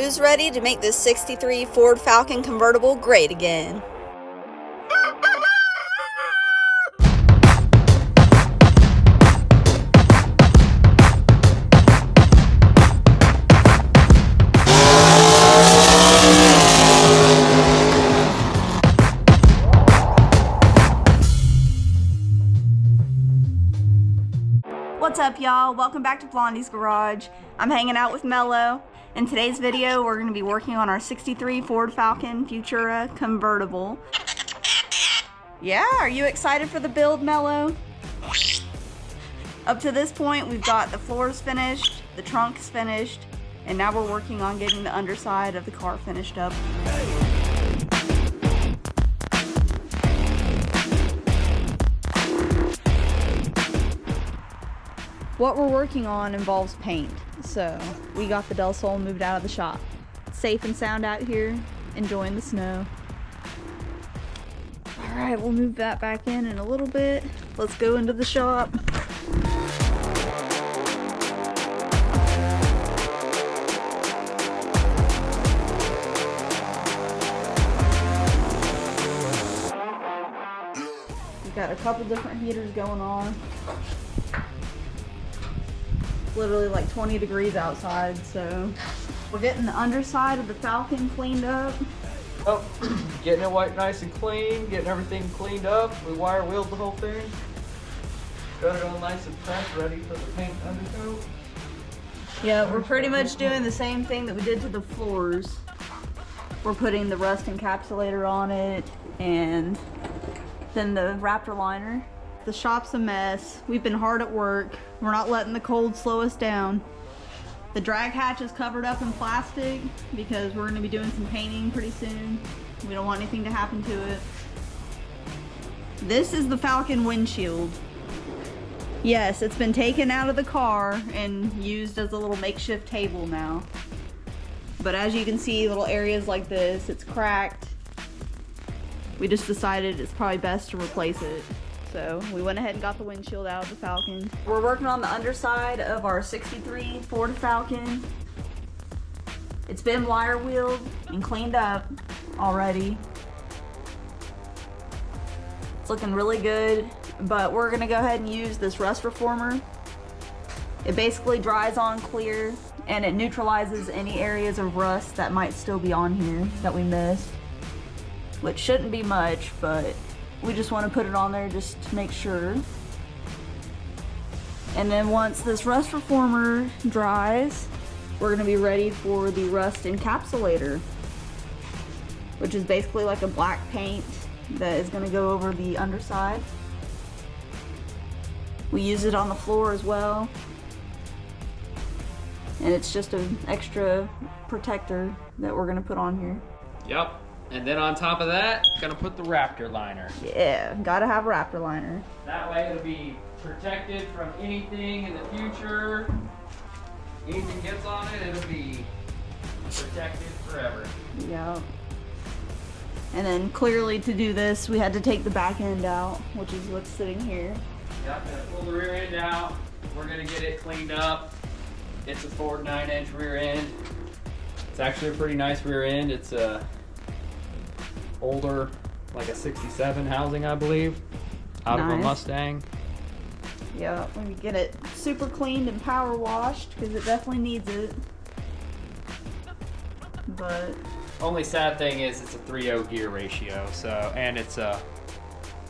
Who's ready to make this 63 Ford Falcon convertible great again? What's up, y'all? Welcome back to Blondie's Garage. I'm hanging out with Mello. In today's video, we're going to be working on our 63 Ford Falcon Futura convertible. Yeah, are you excited for the build, Mello? Up to this point, we've got the floors finished, the trunk's finished, and now we're working on getting the underside of the car finished up. What we're working on involves paint, so we got the Del Sol moved out of the shop. It's safe and sound out here, enjoying the snow. All right, we'll move that back in a little bit. Let's go into the shop. We've got a couple different heaters going on. Literally like 20 degrees outside, so we're getting the underside of the Falcon cleaned up. Oh, getting it white nice and clean, getting everything cleaned up. We wire wheeled the whole thing. Got it all nice and prepped, ready for the paint undercoat. Yeah, we're pretty much doing the same thing that we did to the floors. We're putting the rust encapsulator on it and then the Raptor Liner. The shop's a mess. We've been hard at work. We're not letting the cold slow us down. The drag hatch is covered up in plastic because we're going to be doing some painting pretty soon. We don't want anything to happen to it. This is the Falcon windshield. Yes, it's been taken out of the car and used as a little makeshift table now. But as you can see, little areas like this, it's cracked. We just decided it's probably best to replace it. So we went ahead and got the windshield out of the Falcon. We're working on the underside of our 63 Ford Falcon. It's been wire wheeled and cleaned up already. It's looking really good, but we're gonna go ahead and use this rust reformer. It basically dries on clear and it neutralizes any areas of rust that might still be on here that we missed, which shouldn't be much, but we just want to put it on there just to make sure. And then once this rust reformer dries, we're going to be ready for the rust encapsulator, which is basically like a black paint that is going to go over the underside. We use it on the floor as well. And it's just an extra protector that we're going to put on here. Yep. And then on top of that, gonna put the Raptor Liner. Yeah, gotta have Raptor Liner. That way it'll be protected from anything in the future. Anything gets on it, it'll be protected forever. Yeah. And then clearly to do this, we had to take the back end out, which is what's sitting here. Yep, gonna pull the rear end out. We're gonna get it cleaned up. It's a Ford 9-inch rear end. It's actually a pretty nice rear end. It's a older, like a 67 housing, I believe, out of a Mustang. Yeah, let me get it super cleaned and power washed because it definitely needs it. But only sad thing is it's a 3/0 gear ratio, so, and it's a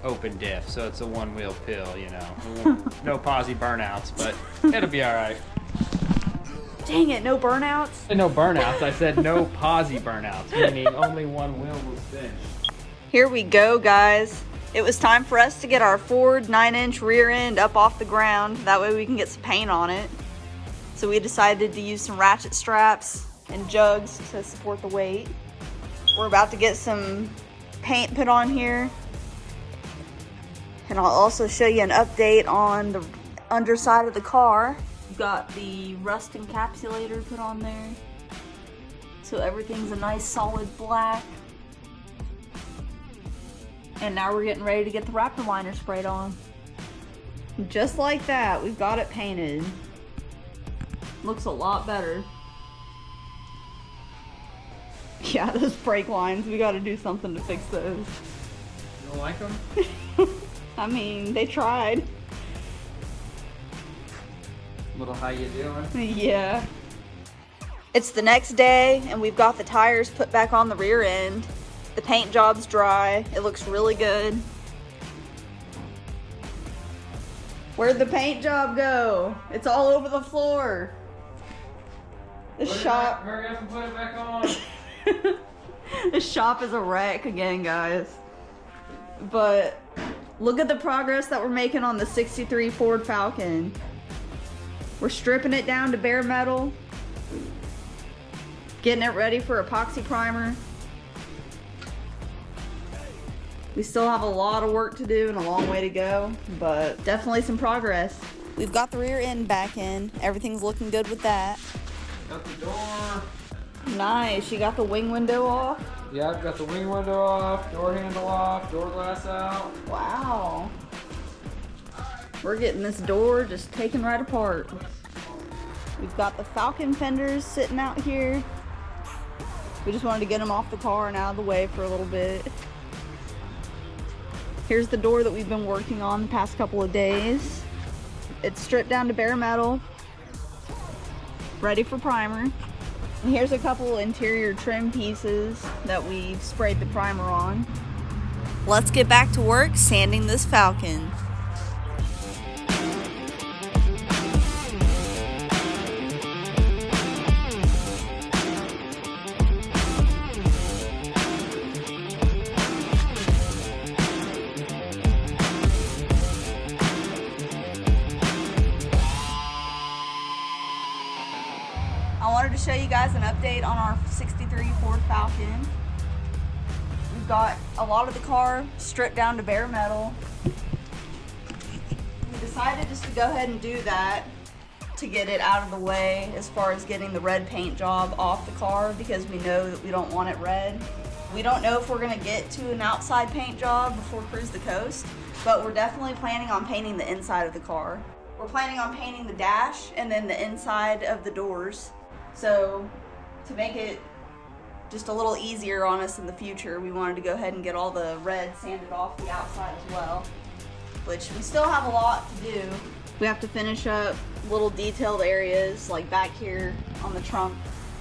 open diff, so it's a one-wheel pill, you know. No posi burnouts, but it'll be all right. Dang it, no burnouts? No burnouts, I said no posi burnouts, meaning only one wheel will spin. Here we go, guys. It was time for us to get our Ford 9-inch rear end up off the ground. That way we can get some paint on it. So we decided to use some ratchet straps and jugs to support the weight. We're about to get some paint put on here. And I'll also show you an update on the underside of the car. We've got the rust encapsulator put on there. So everything's a nice solid black. And now we're getting ready to get the Raptor Liner sprayed on. Just like that, we've got it painted. Looks a lot better. Yeah, those brake lines, we gotta do something to fix those. You don't like them? I mean, they tried. Little how you doing? Yeah. It's the next day and we've got the tires put back on the rear end. The paint job's dry. It looks really good. Where'd the paint job go? It's all over the floor. The shop. Hurry up and put it back on. The shop is a wreck again, guys. But look at the progress that we're making on the 63 Ford Falcon. We're stripping it down to bare metal, getting it ready for epoxy primer. We still have a lot of work to do and a long way to go, but definitely some progress. We've got the rear end back in. Everything's looking good with that. Got the door. Nice. You got the wing window off? Yeah, I've got the wing window off, door handle off, door glass out. Wow. We're getting this door just taken right apart. We've got the Falcon fenders sitting out here. We just wanted to get them off the car and out of the way for a little bit. Here's the door that we've been working on the past couple of days. It's stripped down to bare metal, ready for primer. And here's a couple interior trim pieces that we've sprayed the primer on. Let's get back to work sanding this Falcon. I wanted to show you guys an update on our 63 Ford Falcon. We've got a lot of the car stripped down to bare metal. We decided just to go ahead and do that to get it out of the way as far as getting the red paint job off the car, because we know that we don't want it red. We don't know if we're gonna get to an outside paint job before Cruise the Coast, but we're definitely planning on painting the inside of the car. We're planning on painting the dash and then the inside of the doors. So to make it just a little easier on us in the future, we wanted to go ahead and get all the red sanded off the outside as well, which we still have a lot to do. We have to finish up little detailed areas like back here on the trunk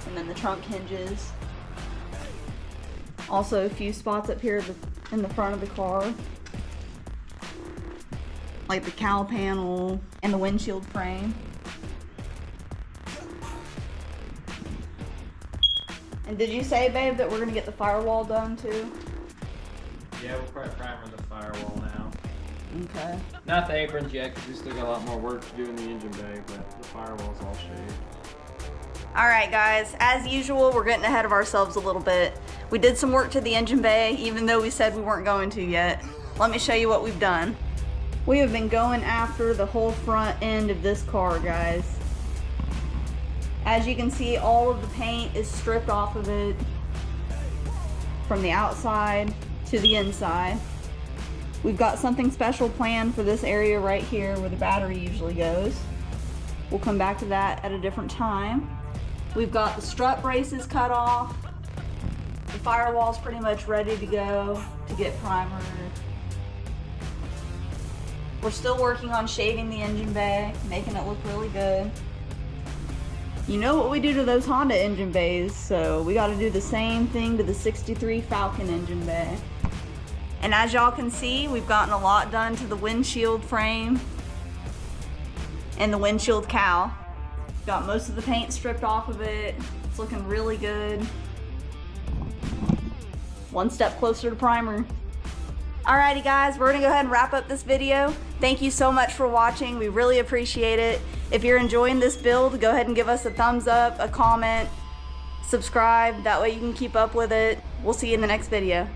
and then the trunk hinges. Also a few spots up here in the front of the car, like the cowl panel and the windshield frame. And did you say, babe, that we're gonna get the firewall done too? Yeah, we'll probably primer the firewall now. Okay. Not the aprons yet, because we still got a lot more work to do in the engine bay, but the firewall's all shaved. All right, guys, as usual, we're getting ahead of ourselves a little bit. We did some work to the engine bay, even though we said we weren't going to yet. Let me show you what we've done. We have been going after the whole front end of this car, guys. As you can see, all of the paint is stripped off of it from the outside to the inside. We've got something special planned for this area right here where the battery usually goes. We'll come back to that at a different time. We've got the strut braces cut off. The firewall's pretty much ready to go to get primer. We're still working on shaving the engine bay, making it look really good. You know what we do to those Honda engine bays, so we gotta do the same thing to the 63 Falcon engine bay. And as y'all can see, we've gotten a lot done to the windshield frame and the windshield cowl. Got most of the paint stripped off of it. It's looking really good. One step closer to primer. Alrighty guys, we're gonna go ahead and wrap up this video. Thank you so much for watching. We really appreciate it. If you're enjoying this build, go ahead and give us a thumbs up, a comment, subscribe. That way you can keep up with it. We'll see you in the next video.